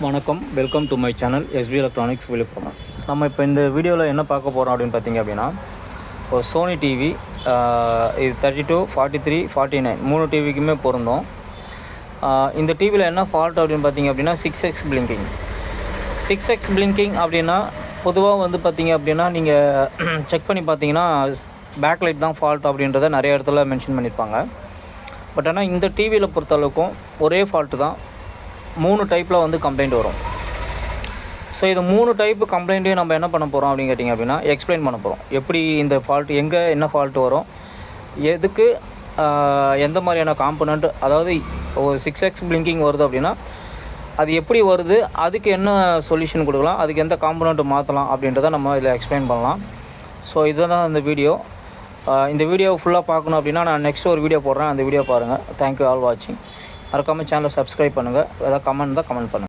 வணக்கம், welcome to my channel SP electronics Villupuram. நம்ம இப்போ இந்த வீடியோவில் என்ன பார்க்க போகிறோம் அப்படின்னு பார்த்தீங்க அப்படின்னா, ஒரு சோனி டிவி இது 32, 43, 49 3 டிவிக்குமே பொருந்தும். இந்த டிவியில் என்ன ஃபால்ட் அப்படின்னு பார்த்தீங்க அப்படின்னா 6x பிளிங்கிங். 6x பிளிங்கிங் அப்படின்னா பொதுவாக வந்து பார்த்தீங்க அப்படின்னா நீங்கள் செக் பண்ணி பார்த்தீங்கன்னா பேக் லைட் தான் ஃபால்ட் அப்படின்றத நிறைய இடத்துல மென்ஷன் பண்ணியிருப்பாங்க. பட் ஆனால் இந்த டிவியில் பொறுத்தளவுக்கும் ஒரே ஃபால்ட்டு தான், 3 டைப்பில் வந்து கம்ப்ளைண்ட் வரும். ஸோ இது 3 டைப்பு கம்ப்ளைண்ட்டையும் நம்ம என்ன பண்ண போகிறோம் அப்படின்னு கேட்டிங்க அப்படின்னா எக்ஸ்பிளைன் பண்ண போகிறோம். எப்படி இந்த ஃபால்ட்டு, எங்கே என்ன ஃபால்ட்டு வரும், எதுக்கு எந்த மாதிரியான காம்பனண்ட், அதாவது ஒரு 6x பிளிங்கிங் வருது அப்படின்னா அது எப்படி வருது, அதுக்கு என்ன சொல்யூஷன் கொடுக்கலாம், அதுக்கு எந்த காம்பனண்ட்டு மாற்றலாம் அப்படின்றத நம்ம இதில் எக்ஸ்பிளைன் பண்ணலாம். ஸோ இதுதான் இந்த வீடியோ. இந்த வீடியோவை ஃபுல்லாக பார்க்கணும் அப்படின்னா நான் நெக்ஸ்ட் ஒரு வீடியோ போடுறேன், அந்த வீடியோ பாருங்கள். தேங்க்யூ ஆல் வாட்சிங். மறக்காமல் சேனலை சப்ஸ்கிரைப் பண்ணுங்கள். ஏதாவது கமெண்ட் தான் கமெண்ட் பண்ணுங்கள்.